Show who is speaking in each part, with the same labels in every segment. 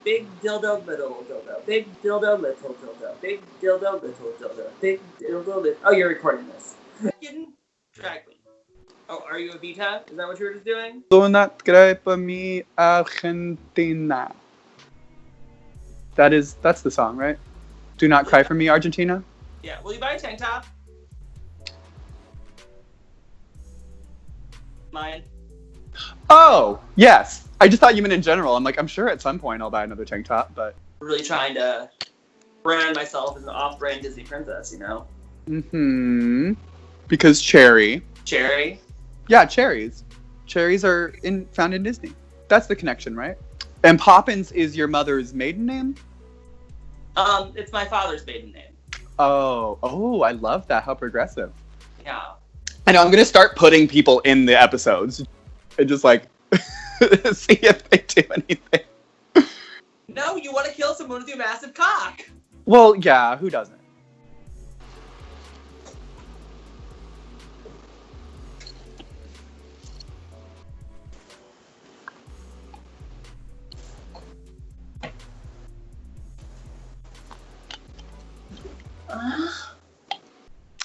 Speaker 1: Big dildo, little dildo. Big dildo, little dildo. Big dildo, little dildo. Big dildo, little... Oh, you're recording this. Drag queen. Oh, are you a Vita? Is that what you were just doing?
Speaker 2: Do not cry for me, Argentina. That's the song, right? Do not cry for me, Argentina?
Speaker 1: Yeah. Will you buy a tank top? Mine.
Speaker 2: Oh, yes. I just thought you meant in general. I'm like, I'm sure at some point I'll buy another tank top, but...
Speaker 1: Really trying to brand myself as an off-brand Disney princess, you know?
Speaker 2: Mm-hmm. Because cherry.
Speaker 1: Cherry?
Speaker 2: Yeah, cherries. Cherries are found in Disney. That's the connection, right? And Poppins is your mother's maiden name?
Speaker 1: It's my father's maiden name.
Speaker 2: Oh, I love that. How progressive.
Speaker 1: Yeah.
Speaker 2: I know, I'm going to start putting people in the episodes and just like see if they do anything.
Speaker 1: No, you want to kill someone with your massive cock.
Speaker 2: Well, yeah, who doesn't?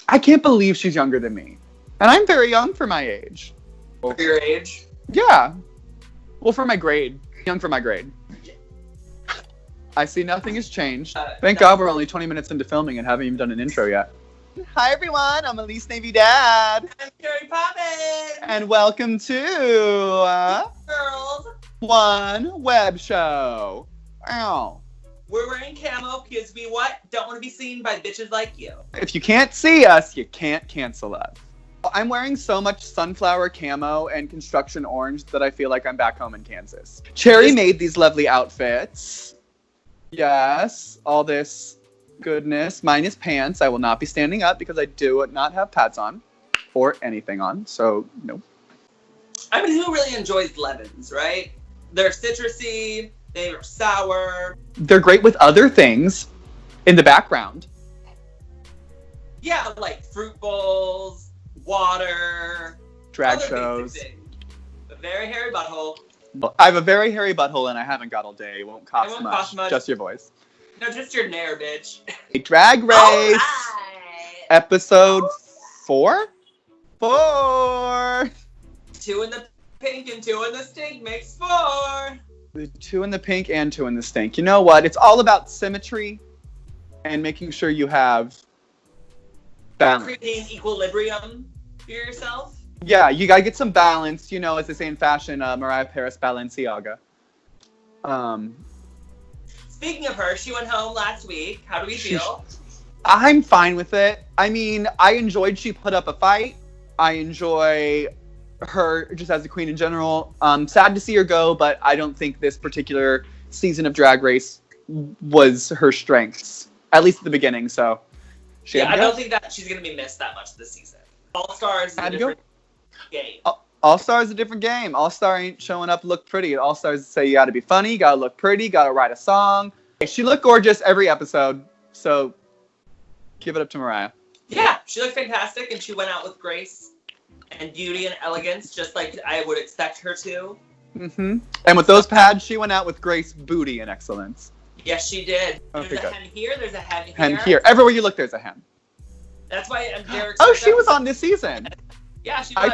Speaker 2: I can't believe she's younger than me. And I'm very young for my age.
Speaker 1: For your age?
Speaker 2: Yeah. Well, for my grade. Young for my grade. I see nothing has changed. Thank God we're only 20 minutes into filming and haven't even done an intro yet. Hi, everyone. I'm Elise Navy Dad.
Speaker 1: I'm Carrie Poppins.
Speaker 2: And welcome to...
Speaker 1: Girls.
Speaker 2: One Web Show. Ow.
Speaker 1: We're wearing camo because we don't want to be seen by bitches like you.
Speaker 2: If you can't see us, you can't cancel us. I'm wearing so much sunflower camo and construction orange that I feel like I'm back home in Kansas. Cherry made these lovely outfits. Yes, all this goodness. Minus pants. I will not be standing up because I do not have pads on or anything on, so no.
Speaker 1: I mean, who really enjoys lemons, right? They're citrusy, they are sour.
Speaker 2: They're great with other things in the background.
Speaker 1: Yeah, like fruit bowls, water,
Speaker 2: drag
Speaker 1: other
Speaker 2: shows.
Speaker 1: A very hairy butthole.
Speaker 2: I have a very hairy butthole and I haven't got all day. It won't cost much. Just your voice.
Speaker 1: No, just your nair, bitch.
Speaker 2: Drag Race.
Speaker 1: Right.
Speaker 2: Episode 4? 4!
Speaker 1: 2 in the pink and 2 in the stink makes 4.
Speaker 2: 2 in the pink and 2 in the stink. You know what? It's all about symmetry and making sure you have balance.
Speaker 1: Creating equilibrium for yourself.
Speaker 2: Yeah, you gotta get some balance. You know, as they say in fashion, Mariah Paris Balenciaga.
Speaker 1: Speaking of her, she went home last week. How do we feel?
Speaker 2: I'm fine with it. I mean, I enjoyed she put up a fight. I enjoy her just as a queen in general. Sad to see her go, but I don't think this particular season of Drag Race was her strengths, at least at the beginning. So,
Speaker 1: I don't think that she's gonna be missed that much this season. All Stars is a different game.
Speaker 2: All Stars is a different game. All Star ain't showing up look pretty. All Stars say you gotta be funny, you gotta look pretty, you gotta write a song. She looked gorgeous every episode, so give it up to Mariah.
Speaker 1: Yeah, she looked fantastic, and she went out with grace and beauty and elegance, just like I would expect her to.
Speaker 2: Mm-hmm. And with those pads, she went out with grace, booty, and excellence.
Speaker 1: Yes, she did.
Speaker 2: Okay,
Speaker 1: there's a
Speaker 2: good.
Speaker 1: hem here, there's a hem here.
Speaker 2: Hem here. Everywhere you look, there's a hem.
Speaker 1: That's why I'm Derek.
Speaker 2: Oh, she was on this season.
Speaker 1: Yeah, she was.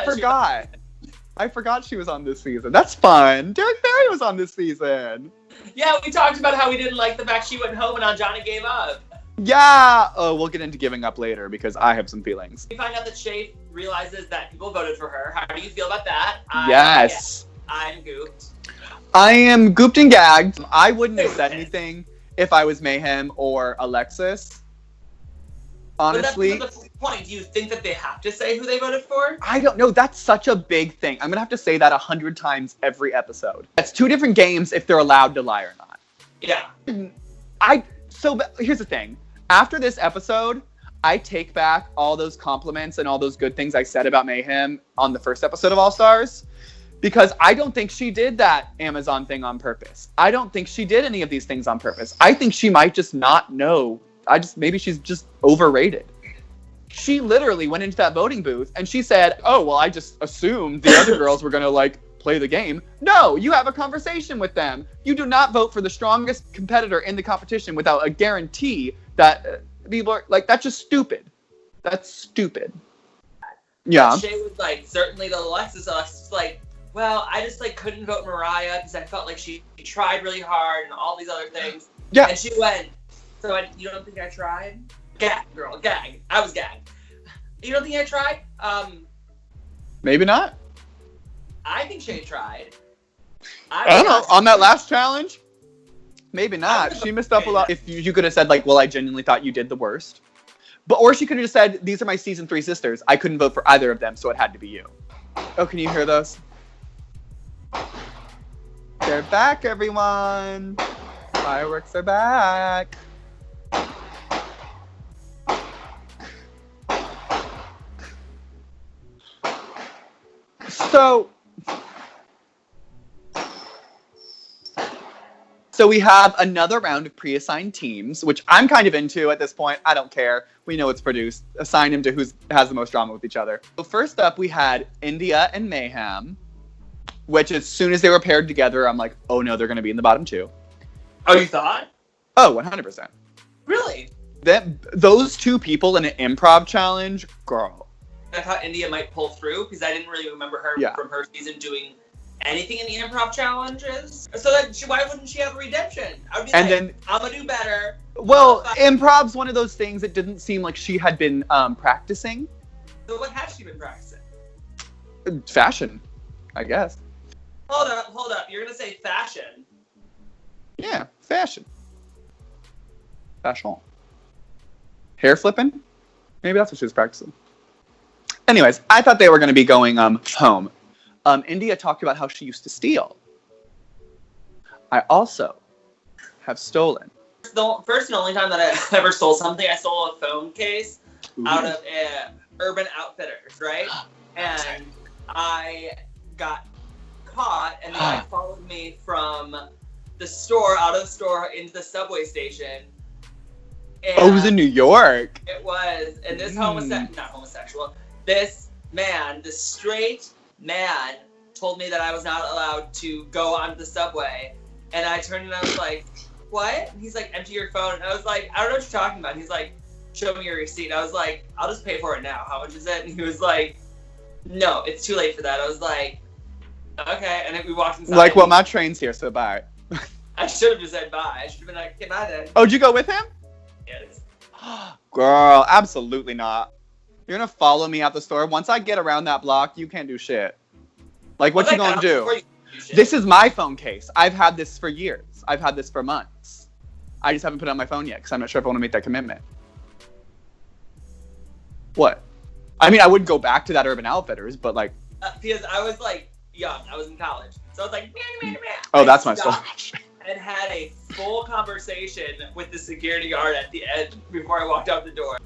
Speaker 2: I forgot she was on this season. That's fun. Derek Barry was on this season.
Speaker 1: Yeah, we talked about how we didn't like the fact she went home and Johnny gave up.
Speaker 2: Yeah. Oh, we'll get into giving up later because I have some feelings.
Speaker 1: We find out that Shay realizes that people voted for her. How do you feel about that?
Speaker 2: Yes.
Speaker 1: I'm gooped.
Speaker 2: I am gooped and gagged. I wouldn't have said anything if I was Mayhem or Alexis. Honestly.
Speaker 1: But that's the point. Do you think that they have to say who they voted for?
Speaker 2: I don't know. That's such a big thing. I'm going to have to say that 100 times every episode. That's 2 different games if they're allowed to lie or not.
Speaker 1: Yeah.
Speaker 2: So here's the thing. After this episode, I take back all those compliments and all those good things I said about Mayhem on the first episode of All Stars. Because I don't think she did that Amazon thing on purpose. I don't think she did any of these things on purpose. I think she might just not know. Maybe she's just overrated. She literally went into that voting booth and she said, oh, well, I just assumed the other girls were going to play the game. No, you have a conversation with them. You do not vote for the strongest competitor in the competition without a guarantee that people are like, that's just stupid. That's stupid. Yeah.
Speaker 1: Shay was like, certainly the Alexis like, well, I just like couldn't vote Mariah because I felt like she tried really hard and all these other things.
Speaker 2: Yeah.
Speaker 1: And she went, you don't think I tried? Gag, girl, gag. I was gagged. You don't think I tried?
Speaker 2: Maybe not.
Speaker 1: I think Shay tried.
Speaker 2: I don't know. On that last challenge, maybe not. She missed up a lot. If you could have said like, well, I genuinely thought you did the worst. Or she could have just said, these are my season 3 sisters. I couldn't vote for either of them, so it had to be you. Oh, can you hear those? They're back, everyone. Fireworks are back. So we have another round of pre-assigned teams, which I'm kind of into at this point. I don't care. We know it's produced. Assign them to who has the most drama with each other. So first up, we had India and Mayhem, which as soon as they were paired together, I'm like, oh no, they're going to be in the bottom 2.
Speaker 1: Oh, you thought?
Speaker 2: Oh, 100%.
Speaker 1: Really?
Speaker 2: Those 2 people in an improv challenge, girl.
Speaker 1: I thought India might pull through because I didn't really remember her from her season doing anything in the improv challenges. So why wouldn't she have a redemption? I would be I'm gonna do better.
Speaker 2: Well, improv's one of those things that didn't seem like she had been practicing.
Speaker 1: So what has she been practicing?
Speaker 2: Fashion, I guess.
Speaker 1: Hold up. You're gonna say fashion?
Speaker 2: Yeah, fashion. Fashion. Hair flipping? Maybe that's what she was practicing. Anyways, I thought they were going to be going home. India talked about how she used to steal. I also have stolen.
Speaker 1: The first and only time that I ever stole something, I stole a phone case out of Urban Outfitters, right? And I got caught, and they followed me from the store, out of the store, into the subway station. And
Speaker 2: it was in New York.
Speaker 1: It was, and this not homosexual, this straight man told me that I was not allowed to go onto the subway, and I turned and I was like, what? And he's like, empty your phone, and I was like, I don't know what you're talking about. And he's like, show me your receipt. And I was like, I'll just pay for it now. How much is it? And he was like, no, it's too late for that. I was like, okay, and then we walked inside.
Speaker 2: Like, well, my train's here, so bye.
Speaker 1: I should have just said bye. I should have been like, okay, bye then.
Speaker 2: Oh, did you go with him?
Speaker 1: Yes.
Speaker 2: Girl, absolutely not. You're gonna follow me out the store. Once I get around that block, you can't do shit. Like, what you gonna do? This is my phone case. I've had this for years. I've had this for months. I just haven't put it on my phone yet because I'm not sure if I want to make that commitment. What? I mean, I wouldn't go back to that Urban Outfitters, but like...
Speaker 1: because I was like young. I was in college. So I was like, man.
Speaker 2: Oh, that's my story.
Speaker 1: And had a full conversation with the security guard at the end before I walked out the door.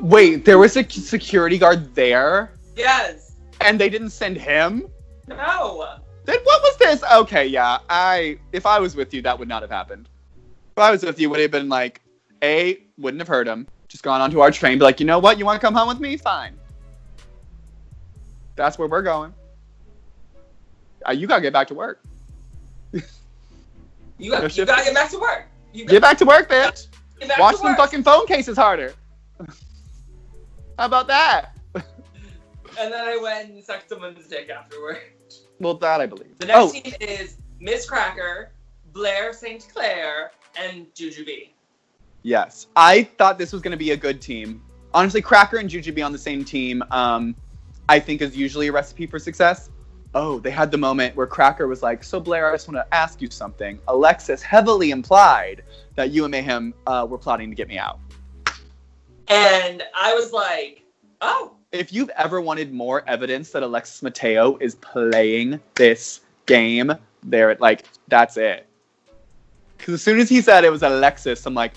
Speaker 2: Wait, there was a security guard there?
Speaker 1: Yes.
Speaker 2: And they didn't send him?
Speaker 1: No.
Speaker 2: Then what was this? Okay, yeah. If I was with you, that would not have happened. If I was with you, would have been like, wouldn't have heard him. Just gone onto our train, be like, you know what? You want to come home with me? Fine. That's where we're going. You gotta get back to work.
Speaker 1: You gotta get back to work.
Speaker 2: Get back to work, bitch. Watch some
Speaker 1: work.
Speaker 2: fucking phone cases harder. How about that?
Speaker 1: And then I went and sucked someone's dick afterward.
Speaker 2: Well, that I believe.
Speaker 1: The next team is Miss Cracker, Blair St. Clair, and Jujubee.
Speaker 2: Yes. I thought this was going to be a good team. Honestly, Cracker and Jujubee on the same team, I think is usually a recipe for success. Oh, they had the moment where Cracker was like, so Blair, I just want to ask you something. Alexis heavily implied that you and Mayhem were plotting to get me out. And
Speaker 1: I was like, oh.
Speaker 2: If you've ever wanted more evidence that Alexis Mateo is playing this game, that's it. Because as soon as he said it was Alexis, I'm like,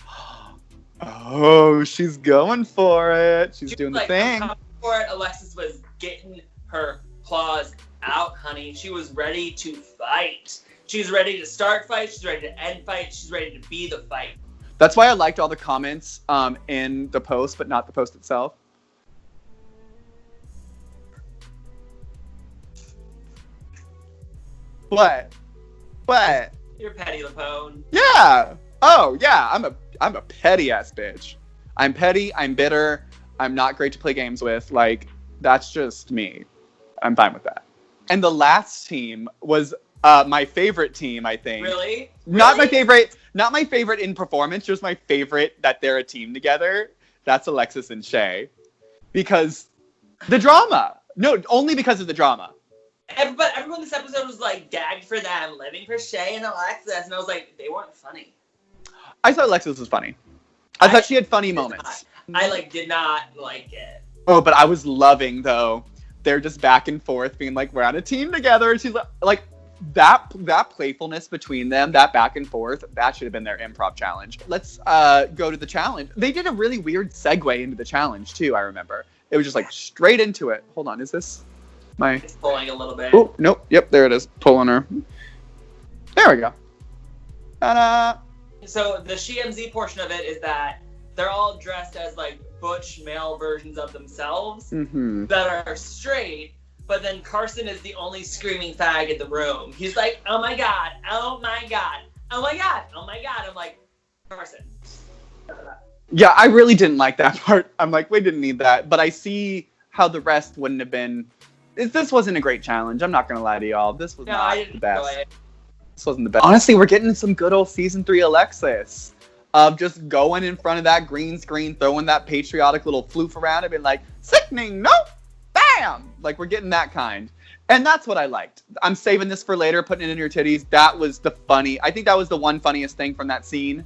Speaker 2: oh, she's going for it. She's doing the thing.
Speaker 1: For it, Alexis was getting her claws out, honey. She was ready to fight. She's ready to start fights. She's ready to end fights. She's ready to be the fight.
Speaker 2: That's why I liked all the comments in the post, but not the post itself. What? What?
Speaker 1: You're petty, Lapone.
Speaker 2: Yeah. Oh, yeah. I'm a petty ass bitch. I'm petty. I'm bitter. I'm not great to play games with. Like, that's just me. I'm fine with that. And the last team was my favorite team, I think.
Speaker 1: Really?
Speaker 2: Not my favorite. Not my favorite in performance. Just my favorite that they're a team together. That's Alexis and Shay, because the drama. No, only because of the drama.
Speaker 1: But everyone in this episode was like gagged for them, living for Shay and Alexis, and I was like, they weren't funny.
Speaker 2: I thought Alexis was funny. I thought she had funny moments.
Speaker 1: I did not like it.
Speaker 2: Oh, but I was loving though. They're just back and forth, being like, "We're on a team together." And she's like, that playfulness between them, that back and forth, that should have been their improv challenge. Let's go to the challenge. They did a really weird segue into the challenge too. I remember it was just like straight into it. Hold on, is this my?
Speaker 1: It's pulling a little bit.
Speaker 2: Oh nope. Yep, there it is. Pulling her. There we go. Ta-da!
Speaker 1: So the SheMZ portion of it is that they're all dressed as like butch male versions of themselves that are straight, but then Carson is the only screaming fag in the room. He's like, oh my god, oh my god, oh my god, oh my god. I'm like, Carson.
Speaker 2: Yeah, I really didn't like that part. I'm like, we didn't need that. But I see how the rest wouldn't have been. This wasn't a great challenge. I'm not going to lie to y'all. This was not the best. This wasn't the best. Honestly, we're getting some good old season 3 Alexis. Of just going in front of that green screen, throwing that patriotic little floof around and being like, sickening, no, bam! Like, we're getting that kind. And that's what I liked. I'm saving this for later, putting it in your titties. That was I think that was the one funniest thing from that scene.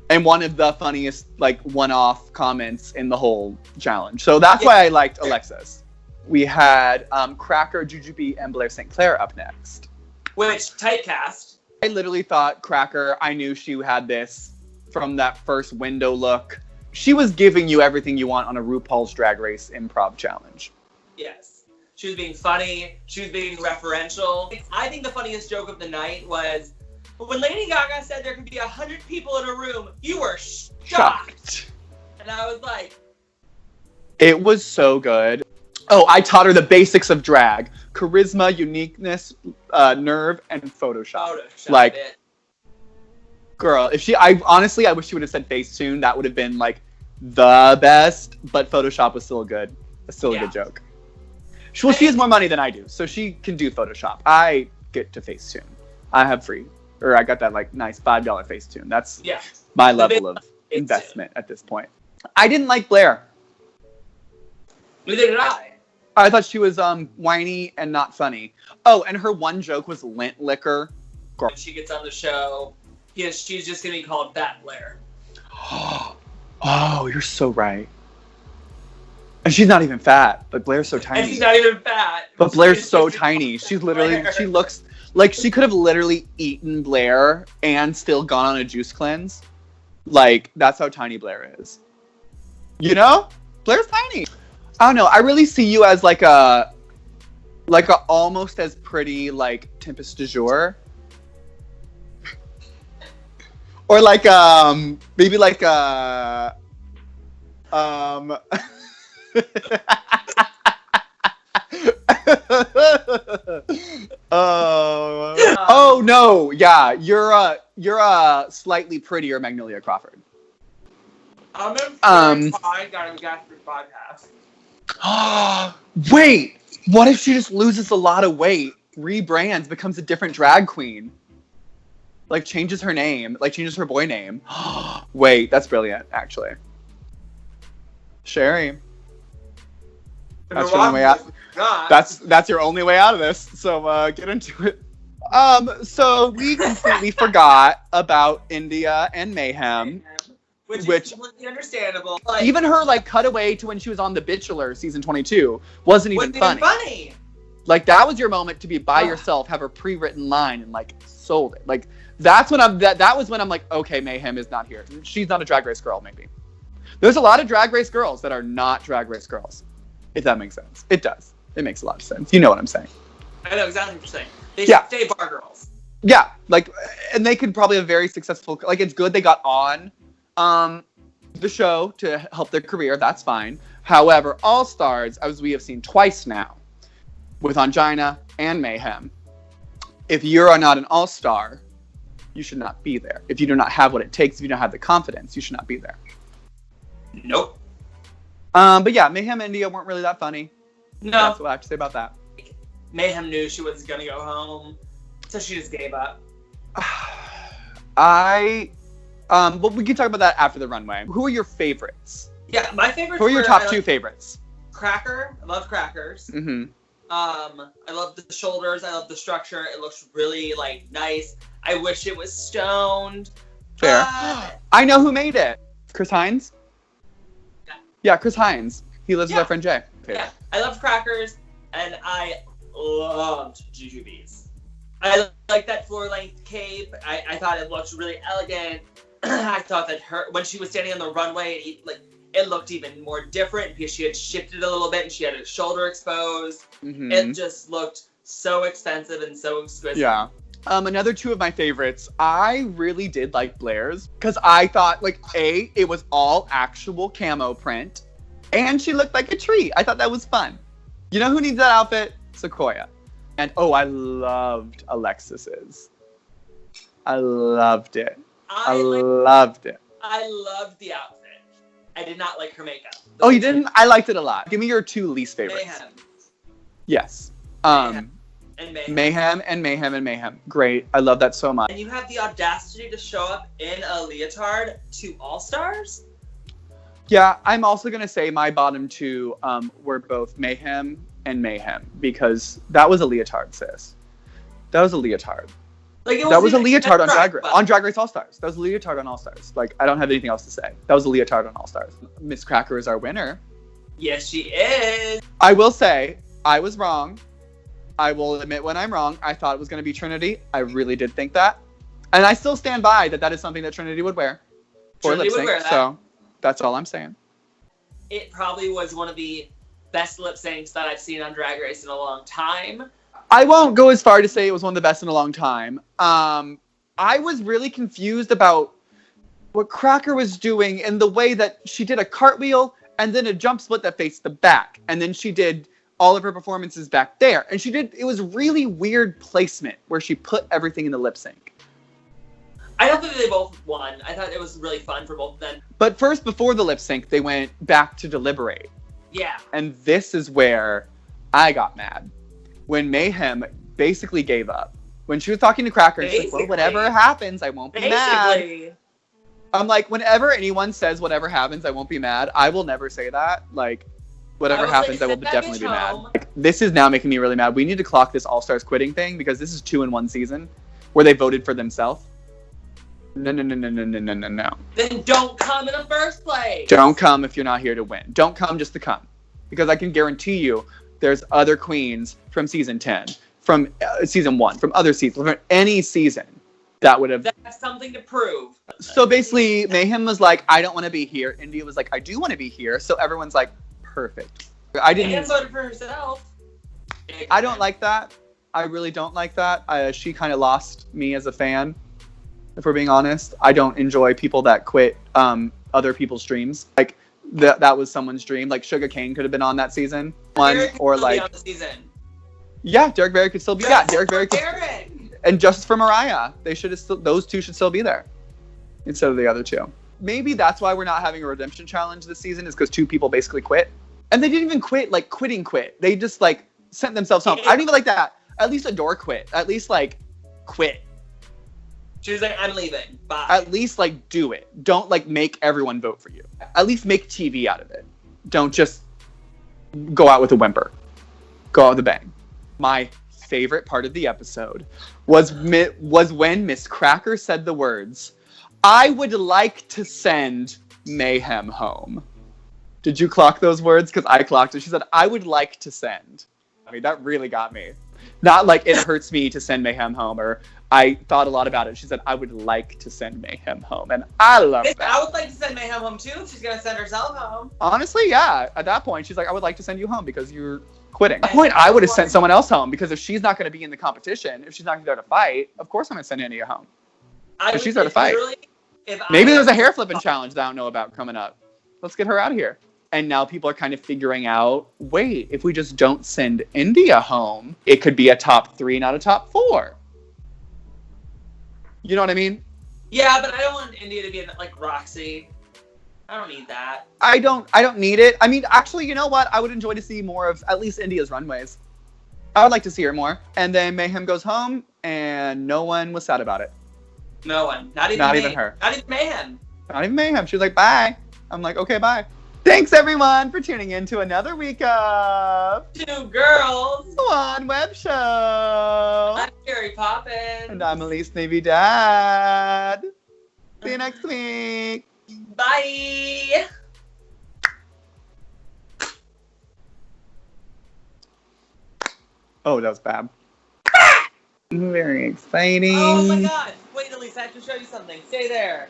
Speaker 2: And one of the funniest, like, one-off comments in the whole challenge. So that's why I liked Alexis. We had Cracker, Jujubee, and Blair St. Clair up next.
Speaker 1: Which, typecast.
Speaker 2: I literally thought Cracker, I knew she had this from that first window look. She was giving you everything you want on a RuPaul's Drag Race improv challenge.
Speaker 1: Yes. She was being funny. She was being referential. I think the funniest joke of the night was when Lady Gaga said there could be 100 people in a room, you were shocked. And I was like...
Speaker 2: It was so good. Oh, I taught her the basics of drag. Charisma, uniqueness, nerve, and Photoshop. Like, it. Girl, I wish she would have said Facetune. That would have been, like, the best. But Photoshop was still a good joke. Well, she has more money than I do, so she can do Photoshop. I get to Facetune. I got that, like, nice $5 Facetune. That's my level of investment at this point. I didn't like Blair.
Speaker 1: Neither did I.
Speaker 2: I thought she was whiny and not funny. Oh, and her one joke was lint liquor. Girl.
Speaker 1: When she gets on the show, she's just going to be called Fat Blair.
Speaker 2: Oh, you're so right. And she's not even fat, but Blair's so tiny.
Speaker 1: And she's not even fat.
Speaker 2: But Blair's so tiny. She's literally, she looks like she could have literally eaten Blair and still gone on a juice cleanse. Like, that's how tiny Blair is. You know? Blair's tiny. I don't know. I really see you as like a almost as pretty like Tempest du Jour, or like maybe like oh no, yeah, you're a slightly prettier Magnolia Crawford.
Speaker 1: I got a gastric bypass.
Speaker 2: Wait, what if she just loses a lot of weight, rebrands, becomes a different drag queen? Like, changes her name, like, changes her boy name. Wait, that's brilliant, actually. Sherry. That's your only way out. That's your only way out of this, so get into it. So we completely forgot about India and Mayhem.
Speaker 1: Which is completely understandable. Like,
Speaker 2: even her, like, cutaway to when she was on The Bachelor season 22 wasn't even funny. Like, that was your moment to be by yourself, have her pre-written line, and, like, sold it. Like, that's when that was when I'm like, okay, Mayhem is not here. She's not a Drag Race girl, maybe. There's a lot of Drag Race girls that are not Drag Race girls. If that makes sense. It does. It makes a lot of sense. You know what I'm saying.
Speaker 1: I know exactly what you're saying. They should stay bar girls.
Speaker 2: Yeah, like, and they could probably have very successful, like, it's good they got on the show to help their career. That's fine. However, All Stars, as we have seen twice now, with Angina and Mayhem, If you're not an all-star, you should not be there. If you do not have what it takes, if you don't have the confidence, you should not be there.
Speaker 1: Nope.
Speaker 2: But yeah, Mayhem and India weren't really that funny.
Speaker 1: No.
Speaker 2: That's what I have to say about that.
Speaker 1: Mayhem knew she was gonna go home, so she just gave up.
Speaker 2: But we can talk about that after the runway. Who are your favorites?
Speaker 1: Yeah, my favorites.
Speaker 2: Who are your top two favorites?
Speaker 1: Cracker. I love Crackers.
Speaker 2: Mm-hmm.
Speaker 1: I love the shoulders. I love the structure. It looks really nice. I wish it was stoned.
Speaker 2: Fair. I know who made it. Chris Hines? Yeah, Chris Hines. He lives with our friend Jay. Favorite.
Speaker 1: Yeah, I loved Crackers, and I loved Jujubes. I like that floor-length cape. I thought it looked really elegant. I thought that when she was standing on the runway, it looked even more different because she had shifted a little bit and she had her shoulder exposed. Mm-hmm. It just looked so expensive and so exquisite.
Speaker 2: Yeah. Another two of my favorites, I really did like Blair's because I thought, it was all actual camo print and she looked like a tree. I thought that was fun. You know who needs that outfit? Sequoia. And, I loved Alexis's. I loved it. I loved it.
Speaker 1: I loved the outfit. I did not like her makeup.
Speaker 2: Oh, you didn't? I liked it a lot. Give me your two least favorites.
Speaker 1: Mayhem.
Speaker 2: Yes.
Speaker 1: Mayhem. And Mayhem.
Speaker 2: Mayhem and Mayhem and Mayhem. Great. I love that so much.
Speaker 1: And you have the audacity to show up in a leotard to All-Stars?
Speaker 2: Yeah, I'm also going to say my bottom two were both Mayhem and Mayhem because that was a leotard, sis. That was a leotard. That was a leotard on Drag Race All-Stars. That was a leotard on All-Stars. I don't have anything else to say. That was a leotard on All-Stars. Miss Cracker is our winner.
Speaker 1: Yes, she is.
Speaker 2: I will say, I was wrong. I will admit when I'm wrong. I thought it was going to be Trinity. I really did think that. And I still stand by that is something that Trinity would wear for lip sync. So that's all I'm saying.
Speaker 1: It probably was one of the best lip syncs that I've seen on Drag Race in a long time.
Speaker 2: I won't go as far to say it was one of the best in a long time. I was really confused about what Cracker was doing and the way that she did a cartwheel and then a jump split that faced the back. And then she did all of her performances back there. And it was really weird placement where she put everything in the lip sync.
Speaker 1: I don't think they both won. I thought it was really fun for both of them.
Speaker 2: But first, before the lip sync, they went back to deliberate.
Speaker 1: Yeah.
Speaker 2: And this is where I got mad. When Mayhem basically gave up. When she was talking to Cracker, she's like, whatever happens, I won't be mad. I'm like, whenever anyone says whatever happens, I won't be mad, I will never say that. Whatever happens, I will definitely be mad. This is now making me really mad. We need to clock this All-Stars quitting thing because this is 2 in 1 season where they voted for themselves. No.
Speaker 1: Then don't come in the first place.
Speaker 2: Don't come if you're not here to win. Don't come just to come. Because I can guarantee you, there's other queens from season 10, from season 1, from other seasons, from any season that would have...
Speaker 1: That's something to prove.
Speaker 2: So basically, Mayhem was like, I don't want to be here. India was like, I do want to be here. So everyone's like, perfect.
Speaker 1: Mayhem voted for herself.
Speaker 2: I don't like that. I really don't like that. She kind of lost me as a fan, if we're being honest. I don't enjoy people that quit other people's dreams. That was someone's dream. Sugar Cane could have been on that season.
Speaker 1: On the season.
Speaker 2: Yeah, Derek Barry could still be. Derek Barry could. And Justice for Mariah. Those two should still be there instead of the other two. Maybe that's why we're not having a redemption challenge this season is because 2 people basically quit. And they didn't even quit, quit. They just sent themselves home. I don't even like that. At least Adore quit. At least quit.
Speaker 1: She was like, I'm leaving. Bye.
Speaker 2: At least, do it. Don't, make everyone vote for you. At least make TV out of it. Don't just go out with a whimper. Go out with a bang. My favorite part of the episode was when Miss Cracker said the words, I would like to send Mayhem home. Did you clock those words? Because I clocked it. She said, I would like to send. I mean, that really got me. Not it hurts me to send Mayhem home or I thought a lot about it. She said, I would like to send Mayhem home. And I love that.
Speaker 1: I would like to send Mayhem home too if she's going to send herself home.
Speaker 2: Honestly, yeah. At that point, she's like, I would like to send you home because you're quitting. At that point, I would have sent someone else home because if she's not going to be in the competition, if she's not there to fight, of course I'm going to send India home. If she's there to fight. Maybe there's a hair flipping challenge that I don't know about coming up. Let's get her out of here. And now people are kind of figuring out, wait, if we just don't send India home, it could be a top 3, not a top 4. You know what I mean?
Speaker 1: Yeah, but I don't want India to be like Roxy. I don't need that.
Speaker 2: I don't need it. I mean, actually, you know what? I would enjoy to see more of at least India's runways. I would like to see her more. And then Mayhem goes home, and no one was sad about it.
Speaker 1: No one. Not even
Speaker 2: her.
Speaker 1: Not even Mayhem.
Speaker 2: Not even Mayhem. She was like, bye. I'm like, okay, bye. Thanks, everyone, for tuning in to another week of
Speaker 1: Two Girls,
Speaker 2: One Web Show.
Speaker 1: I'm Carrie Poppins.
Speaker 2: And I'm Elise Navy Dad. See you next week.
Speaker 1: Bye.
Speaker 2: Oh, that was bad. Very exciting.
Speaker 1: Oh my god. Wait, Elise, I have to show you something. Stay there.